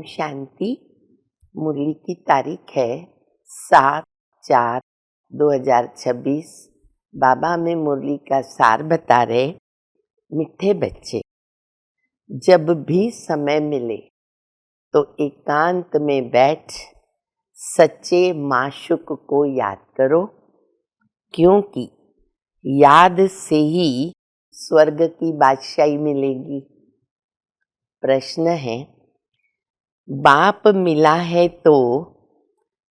शांति। मुरली की तारीख है 7/4/2026। बाबा में मुरली का सार बता रहे, मिठे बच्चे, जब भी समय मिले तो एकांत में बैठ सच्चे माशूक को याद करो, क्योंकि याद से ही स्वर्ग की बादशाही मिलेगी। प्रश्न है, बाप मिला है तो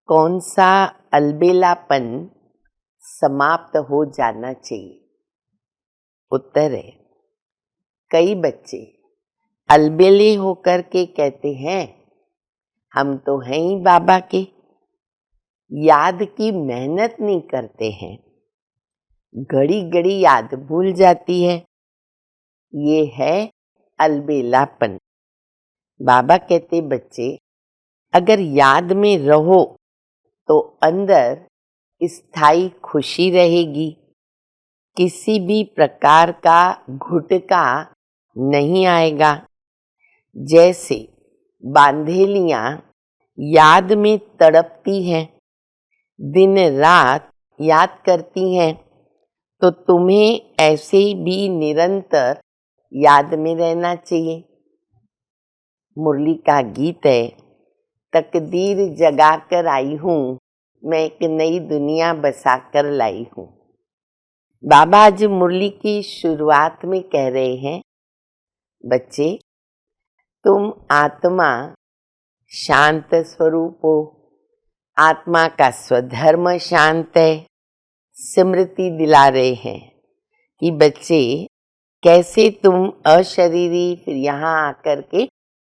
कौन सा अलबेलापन समाप्त हो जाना चाहिए? उत्तर है, कई बच्चे अलबेले होकर के कहते हैं हम तो हैं ही बाबा के, याद की मेहनत नहीं करते हैं, घड़ी घड़ी याद भूल जाती है। ये है अलबेलापन। बाबा कहते, बच्चे अगर याद में रहो तो अंदर स्थायी खुशी रहेगी, किसी भी प्रकार का घुटका नहीं आएगा। जैसे बांधेलियां याद में तड़पती हैं, दिन रात याद करती हैं, तो तुम्हें ऐसे भी निरंतर याद में रहना चाहिए। मुरली का गीत है, तकदीर जगा कर आई हूँ, मैं एक नई दुनिया बसा कर लाई हूँ। बाबा आज मुरली की शुरुआत में कह रहे हैं, बच्चे तुम आत्मा शांत स्वरूप हो, आत्मा का स्वधर्म शांत है। स्मृति दिला रहे हैं कि बच्चे कैसे तुम अशरीरी फिर यहाँ आकर के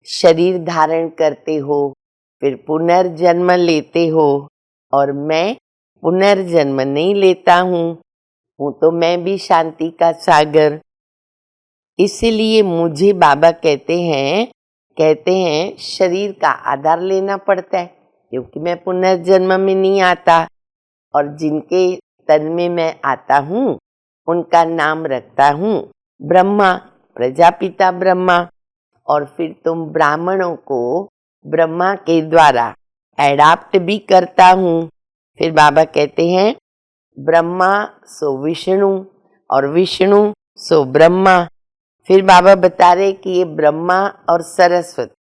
शरीर धारण करते हो, फिर पुनर्जन्म लेते हो, और मैं पुनर्जन्म नहीं लेता हूँ तो मैं भी शांति का सागर। इसलिए मुझे बाबा कहते हैं शरीर का आधार लेना पड़ता है, क्योंकि मैं पुनर्जन्म में नहीं आता, और जिनके तन में मैं आता हूँ उनका नाम रखता हूँ ब्रह्मा, प्रजापिता ब्रह्मा। और फिर तुम ब्राह्मणों को ब्रह्मा के द्वारा एडाप्ट भी करता हूँ। फिर बाबा कहते हैं, ब्रह्मा सो विष्णु और विष्णु सो ब्रह्मा। फिर बाबा बता रहे कि ये ब्रह्मा और सरस्वती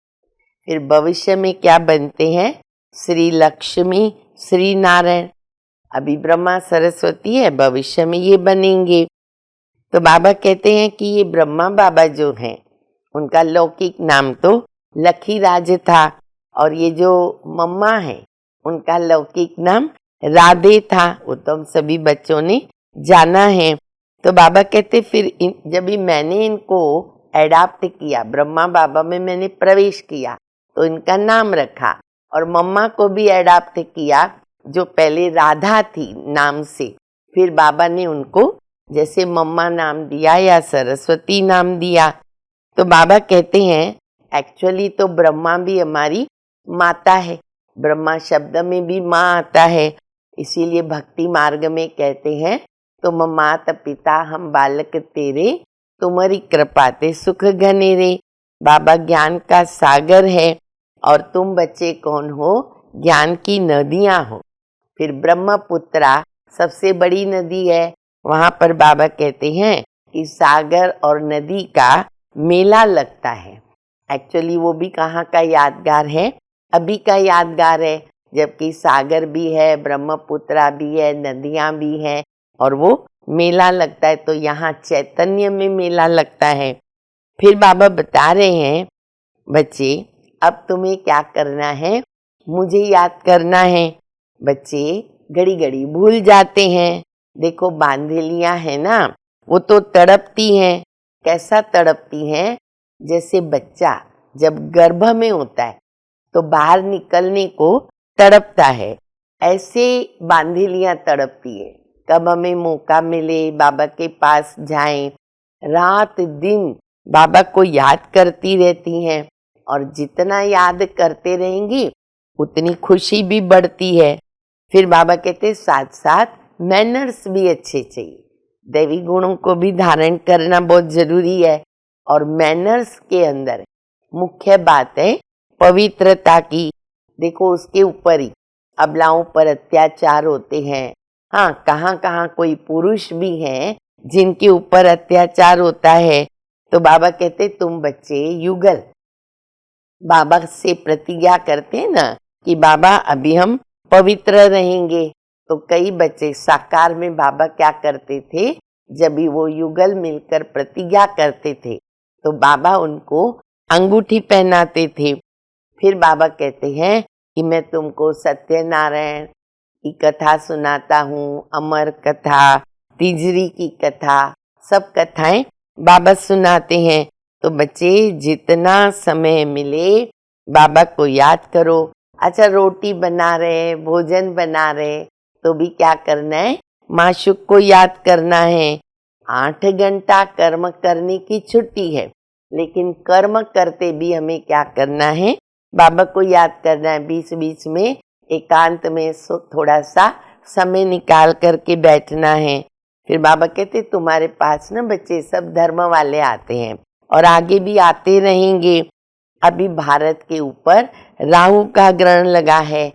फिर भविष्य में क्या बनते हैं? श्री लक्ष्मी, श्री नारायण। अभी ब्रह्मा सरस्वती है, भविष्य में ये बनेंगे। तो बाबा कहते हैं कि ये ब्रह्मा बाबा जो हैं, उनका लौकिक नाम तो लखीराज था, और ये जो मम्मा है उनका लौकिक नाम राधे था। वो तो हम सभी बच्चों ने जाना है। तो बाबा कहते फिर जब भी मैंने इनको एडाप्ट किया, ब्रह्मा बाबा में मैंने प्रवेश किया, तो इनका नाम रखा, और मम्मा को भी एडाप्ट किया जो पहले राधा थी नाम से। फिर बाबा ने उनको जैसे मम्मा नाम दिया या सरस्वती नाम दिया। तो बाबा कहते हैं एक्चुअली तो ब्रह्मा भी हमारी माता है, ब्रह्मा शब्द में भी माँ आता है। इसीलिए भक्ति मार्ग में कहते हैं, तुम मात पिता हम बालक तेरे, तुम्हारी कृपा ते सुख घने रे। बाबा ज्ञान का सागर है और तुम बच्चे कौन हो? ज्ञान की नदियां हो। फिर ब्रह्मपुत्रा सबसे बड़ी नदी है, वहां पर बाबा कहते हैं कि सागर और नदी का मेला लगता है। एक्चुअली वो भी कहाँ का यादगार है? अभी का यादगार है, जबकि सागर भी है, ब्रह्मपुत्रा भी है, नदियाँ भी हैं, और वो मेला लगता है। तो यहाँ चैतन्य में मेला लगता है। फिर बाबा बता रहे हैं, बच्चे अब तुम्हें क्या करना है? मुझे याद करना है। बच्चे घड़ी घड़ी भूल जाते हैं। देखो बांधेलियां है ना, वो तो तड़पती हैं। कैसा तड़पती हैं? जैसे बच्चा जब गर्भ में होता है तो बाहर निकलने को तड़पता है, ऐसे बांधेलियां तड़पती है। कब हमें मौका मिले बाबा के पास जाएं, रात दिन बाबा को याद करती रहती हैं, और जितना याद करते रहेंगी उतनी खुशी भी बढ़ती है। फिर बाबा कहते साथ साथ मैनर्स भी अच्छे चाहिए, दैवी गुणों को भी धारण करना बहुत जरूरी है। और मैनर्स के अंदर मुख्य बात है पवित्रता की। देखो उसके ऊपर ही अबलाओं पर अत्याचार होते हैं। हाँ, कहाँ कहाँ कोई पुरुष भी हैं जिनके ऊपर अत्याचार होता है, तो बाबा कहते तुम बच्चे युगल, बाबा से प्रतिज्ञा करते हैं ना कि बाबा अभी हम पवित्र रहेंगे। तो कई बच्चे साकार में बाबा क्या करते थे, जब भी वो युगल मिलकर प्रतिज्ञा करते थे तो बाबा उनको अंगूठी पहनाते थे। फिर बाबा कहते हैं कि मैं तुमको सत्यनारायण की कथा सुनाता हूँ, अमर कथा, तिजरी की कथा, सब कथाएं बाबा सुनाते हैं। तो बच्चे जितना समय मिले बाबा को याद करो। अच्छा, रोटी बना रहे, भोजन बना रहे, तो भी क्या करना है, माशूक को याद करना है। 8 घंटा कर्म करने की छुट्टी है, लेकिन कर्म करते भी हमें क्या करना है, बाबा को याद करना है। बीच बीच में एकांत में थोड़ा सा समय निकाल करके बैठना है। फिर बाबा कहते तुम्हारे पास ना बच्चे सब धर्म वाले आते हैं और आगे भी आते रहेंगे। अभी भारत के ऊपर राहु का ग्रहण लगा है।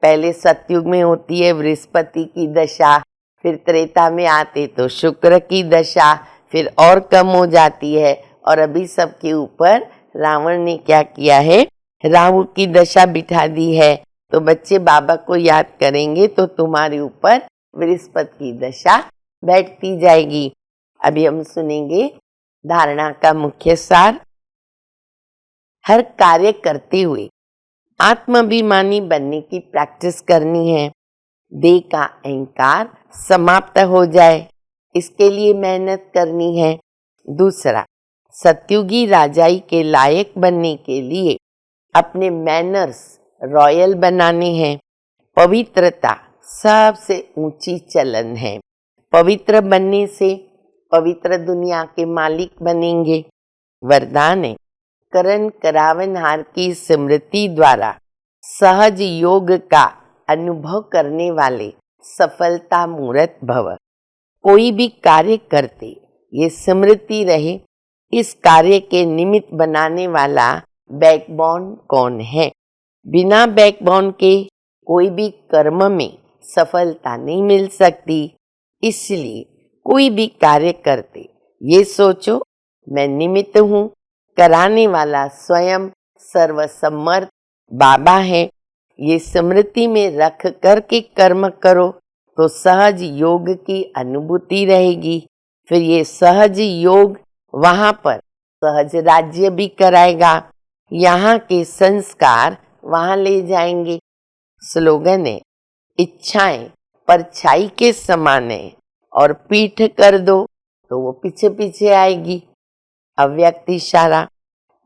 पहले सतयुग में होती है बृहस्पति की दशा, फिर त्रेता में आते तो शुक्र की दशा, फिर और कम हो जाती है। और अभी सबके ऊपर रावण ने क्या किया है, राहु की दशा बिठा दी है। तो बच्चे बाबा को याद करेंगे तो तुम्हारे ऊपर बृहस्पति की दशा बैठती जाएगी। अभी हम सुनेंगे धारणा का मुख्य सार। हर कार्य करते हुए आत्माभिमानी बनने की प्रैक्टिस करनी है। देह का अहंकार समाप्त हो जाए, इसके लिए मेहनत करनी है। दूसरा, सतयुगी राजाई के लायक बनने के लिए अपने मैनर्स रॉयल बनाने हैं। पवित्रता सबसे ऊंची चलन है। पवित्र बनने से पवित्र दुनिया के मालिक बनेंगे। वरदान है, करण करावनहार की स्मृति द्वारा सहज योग का अनुभव करने वाले सफलता मूर्त भव। कोई भी कार्य करते ये स्मृति रहे, इस कार्य के निमित्त बनाने वाला बैकबोन कौन है। बिना बैकबोन के कोई भी कर्म में सफलता नहीं मिल सकती। इसलिए कोई भी कार्य करते ये सोचो मैं निमित्त हूँ, कराने वाला स्वयं सर्वसमर्थ बाबा है। ये स्मृति में रख कर के कर्म करो तो सहज योग की अनुभूति रहेगी। फिर ये सहज योग वहाँ पर सहज राज्य भी कराएगा, यहाँ के संस्कार वहाँ ले जाएंगे। स्लोगन है, इच्छाएं परछाई के समान है और पीठ कर दो तो वो पीछे पीछे आएगी। अव्यक्त इशारा,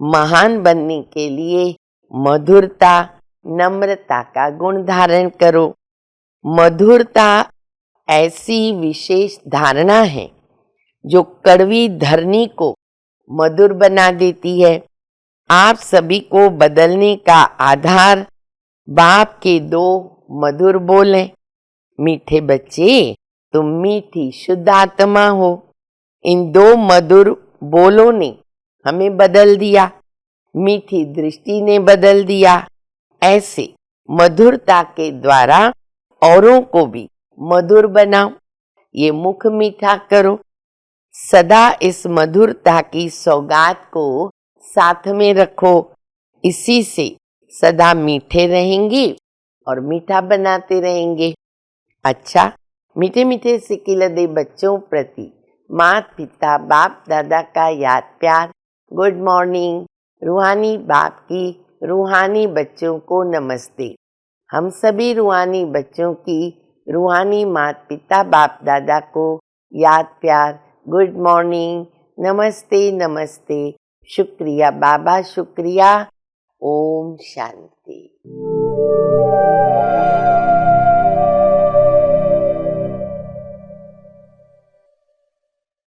महान बनने के लिए मधुरता नम्रता का गुण धारण करो। मधुरता ऐसी विशेष धारणा है जो कड़वी धरनी को मधुर बना देती है। आप सभी को बदलने का आधार बाप के 2 मधुर बोल हैं। मीठे बच्चे, तुम मीठी शुद्ध आत्मा हो। इन 2 मधुर बोलों ने हमें बदल दिया, मीठी दृष्टि ने बदल दिया। ऐसे मधुरता के द्वारा औरों को भी मधुर बनाओ। ये मुख मीठा करो। सदा इस मधुरता की सौगात को साथ में रखो। इसी से सदा मीठे रहेंगे और मीठा बनाते रहेंगे। अच्छा, मीठे मीठे सिकिलदे बच्चों प्रति माता पिता बाप दादा का याद प्यार। Good morning. रूहानी बाप की रूहानी बच्चों को नमस्ते। हम सभी रूहानी बच्चों की रूहानी माता पिता बाप दादा को याद प्यार। गुड मॉर्निंग, नमस्ते नमस्ते, शुक्रिया बाबा, शुक्रिया। ओम शांति।